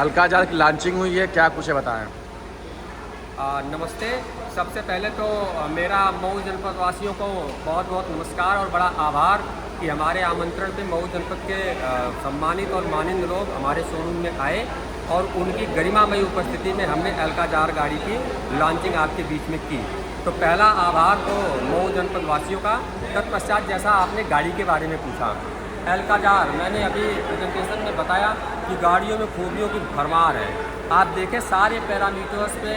Alcazar की launching हुई है, क्या कुछ है बताएं। नमस्ते। सबसे पहले तो मेरा मऊ जनपद वासियों को बहुत बहुत नमस्कार और बड़ा आभार कि हमारे आमंत्रण पे मऊ जनपद के सम्मानित और माननीय लोग हमारे शोरूम में आए और उनकी गरिमामयी उपस्थिति में हमने अल्काजार गाड़ी की लॉन्चिंग आपके बीच में की। तो पहला आभार तो मऊ जनपद वासियों का। तत्पश्चात जैसा आपने गाड़ी के बारे में पूछा, अल्काजार मैंने अभी प्रेजेंटेशन में बताया कि गाड़ियों में खूबियों की भरमार है। आप देखें सारे पैरामीटर्स पे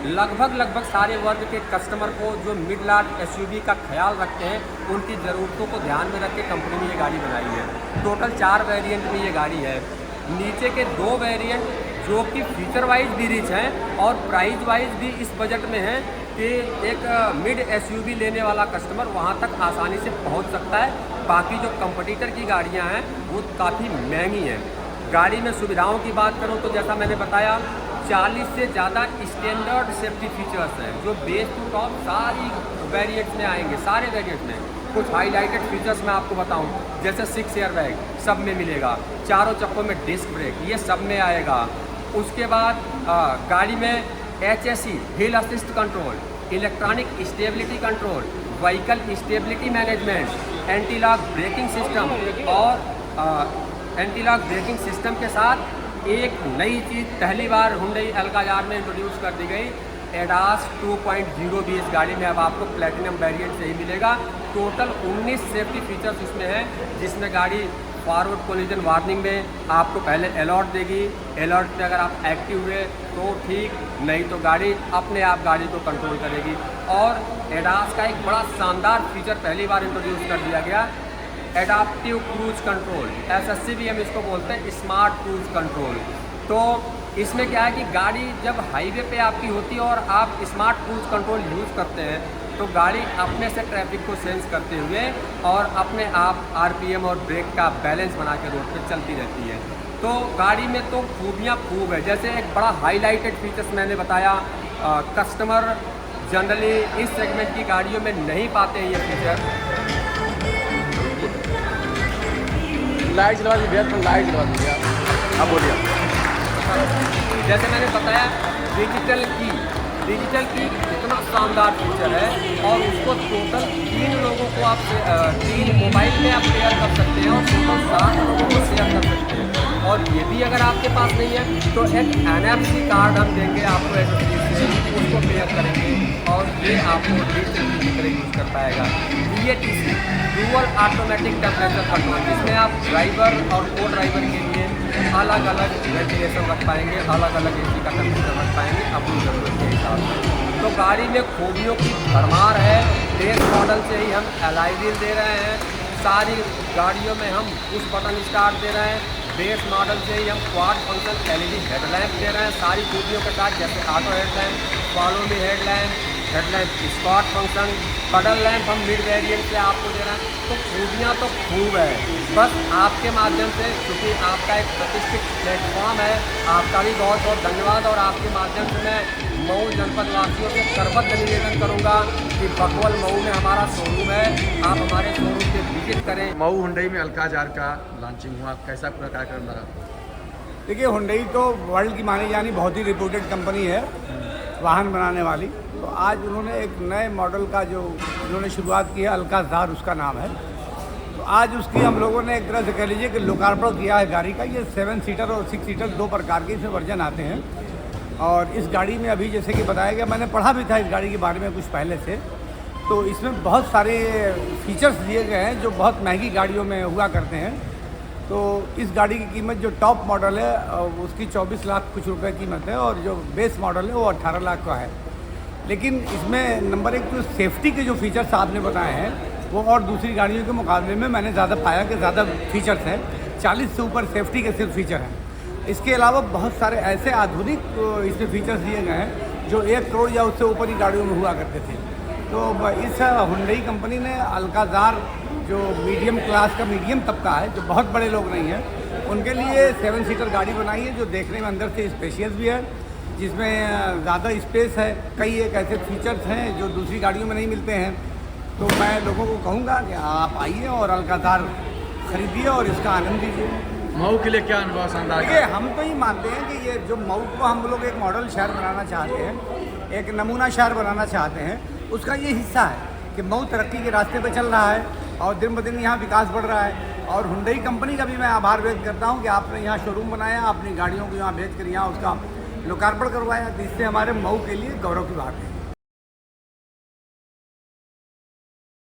लगभग सारे वर्ग के कस्टमर को जो मिड लार्ज एसयूवी का ख्याल रखते हैं उनकी ज़रूरतों को ध्यान में रख के कंपनी ने ये गाड़ी बनाई है। टोटल 4 वेरिएंट में ये गाड़ी है। नीचे के 2 वेरिएंट जो कि फीचर वाइज भी रिच हैं और प्राइस वाइज भी इस बजट में है कि एक मिड एसयूवी लेने वाला कस्टमर वहाँ तक आसानी से पहुँच सकता है। बाकी जो कंपटीटर की गाड़ियाँ हैं वो काफ़ी महंगी हैं। गाड़ी में सुविधाओं की बात करूँ तो जैसा मैंने बताया 40 से ज़्यादा स्टैंडर्ड सेफ्टी फीचर्स हैं जो बेस टू टॉप सारी वेरिएंट्स में आएंगे। सारे वेरिएंट में कुछ हाईलाइटेड फीचर्स मैं आपको बताऊं, जैसे 6 एयर बैग सब में मिलेगा, चारों चक्कों में डिस्क ब्रेक ये सब में आएगा। उसके बाद गाड़ी में HSE हिल assist control, electronic stability control, vehicle stability management, anti lock braking system और एंटी लॉक ब्रेकिंग सिस्टम के साथ एक नई चीज़ पहली बार हुंडई अल्काजार में इंट्रोड्यूस कर दी गई, ADAS 2.0 भी इस गाड़ी में अब आपको प्लेटिनम वेरिएंट से ही मिलेगा। टोटल 19 सेफ्टी फीचर्स इसमें हैं, जिसमें गाड़ी फॉरवर्ड कोलिजन वार्निंग में आपको पहले अलर्ट देगी। अलर्ट पे अगर आप एक्टिव हुए तो ठीक, नहीं तो गाड़ी अपने आप गाड़ी को कंट्रोल करेगी। और ADAS का एक बड़ा शानदार फीचर पहली बार इंट्रोड्यूस कर दिया गया, एडाप्टिव क्रूज कंट्रोल, SSC भी हम इसको बोलते हैं, स्मार्ट क्रूज कंट्रोल। तो इसमें क्या है कि गाड़ी जब हाईवे पे आपकी होती है और आप स्मार्ट क्रूज कंट्रोल यूज़ करते हैं तो गाड़ी अपने से ट्रैफिक को सेंस करते हुए और अपने आप RPM और ब्रेक का बैलेंस बना के रोड पे चलती रहती है। तो गाड़ी में तो खूबियाँ खूब है। जैसे एक बड़ा हाईलाइटेड फीचर्स मैंने बताया, कस्टमर जनरली इस सेगमेंट की गाड़ियों में नहीं पाते हैं ये फीचर। लाइट जलवा दीजिए, तो लाइट जलवा दीजिए आप बोलिए। जैसे मैंने बताया डिजिटल की इतना शानदार फीचर है और उसको टोटल 3 लोगों को आप 3 मोबाइल में आप शेयर कर सकते हैं और टोटल 7 लोगों को शेयर कर सकते हैं। और ये भी अगर आपके पास नहीं है तो एक NFC कार्ड हम देंगे आपको, उसको पेयर करेंगे और ये आपको डिजिटल की तरह यूज़ कर पाएगा। DATC dual automatic temperature control, जिसमें आप ड्राइवर और को ड्राइवर के लिए अलग अलग वेंटिलेशन रख पाएंगे, अलग अलग AC का टेम्परेचर रख पाएंगे अपनी ज़रूरत के हिसाब से। तो गाड़ी में खूबियों की भरमार है। बेस मॉडल से ही हम एलॉय व्हील दे रहे हैं, सारी गाड़ियों में हम पुश बटन स्टार्ट दे रहे हैं। बेस मॉडल से ही हम क्वाड फंक्शन LED हेडलैम्प दे रहे हैं सारी खूबियों के साथ, जैसे auto headlamp, follow me headlamp spot function, cuddle lamp हम मिड वेरिएंट से आपको दे रहे हैं। तो खूबियाँ तो खूब है। बस आपके माध्यम से, क्योंकि आपका एक प्रतिष्ठित प्लेटफॉर्म है, आपका भी बहुत बहुत धन्यवाद। और आपके माध्यम से मैं मऊ जनपद वासियों से करबद्ध निवेदन करूंगा कि बकवल मऊ में हमारा शोरूम है, आप हमारे शोरूम पे विजिट करें। मऊ हुंडई में अल्काजार का लॉन्चिंग हुआ, कैसा पूरा कार्यक्रम रहा? देखिए, हुंडई तो वर्ल्ड की मानी जानी बहुत ही रिप्यूटेड कंपनी है वाहन बनाने वाली। तो आज उन्होंने एक नए मॉडल का जो उन्होंने शुरुआत की है, अल्काजार उसका नाम है। तो आज उसकी हम लोगों ने एक तरह से कह लीजिए कि लोकार्पण किया है गाड़ी का। ये 7 सीटर और 6 सीटर 2 प्रकार के इसमें वर्जन आते हैं। और इस गाड़ी में अभी जैसे कि बताया गया, मैंने पढ़ा भी था इस गाड़ी के बारे में कुछ पहले से, तो इसमें बहुत सारे फीचर्स दिए गए हैं जो बहुत महंगी गाड़ियों में हुआ करते हैं। तो इस गाड़ी की कीमत जो टॉप मॉडल है उसकी 24 लाख कुछ रुपए कीमत है और जो बेस मॉडल है वो 18 लाख का है। लेकिन इसमें नंबर 1 जो सेफ्टी के जो फीचर्स आपने बताए हैं वो और दूसरी गाड़ियों के मुकाबले में मैंने ज़्यादा पाया कि ज़्यादा फीचर्स हैं। 40 से ऊपर सेफ्टी के सिर्फ फीचर हैं। इसके अलावा बहुत सारे ऐसे आधुनिक इसमें फीचर्स दिए गए हैं जो 1 करोड़ या उससे ऊपर ही गाड़ियों में हुआ करते थे। तो इस हुंडई कंपनी ने अल्काजार जो मीडियम क्लास का मीडियम तबका है, जो बहुत बड़े लोग नहीं हैं, उनके लिए 7 सीटर गाड़ी बनाई है जो देखने में अंदर से स्पेशियस भी है, जिसमें ज़्यादा स्पेस है। कई एक ऐसे फीचर्स हैं जो दूसरी गाड़ियों में नहीं मिलते हैं। तो मैं लोगों को कहूँगा कि आप आइए और अल्काजार खरीदिए और इसका आनंद लीजिए। मऊ के लिए क्या अनुभव शानदार देखिए, हम तो ये मानते हैं कि ये जो मऊ को हम लोग एक मॉडल शहर बनाना चाहते हैं, एक नमूना शहर बनाना चाहते हैं, उसका ये हिस्सा है कि मऊ तरक्की के रास्ते पे चल रहा है और दिन ब दिन यहाँ विकास बढ़ रहा है। और हुंडई कंपनी का भी मैं आभार व्यक्त करता हूँ कि आपने यहाँ शोरूम बनाया, अपनी गाड़ियों को यहाँ भेज कर यहाँ उसका लोकार्पण करवाया, जिससे हमारे मऊ के लिए गौरव की बात है।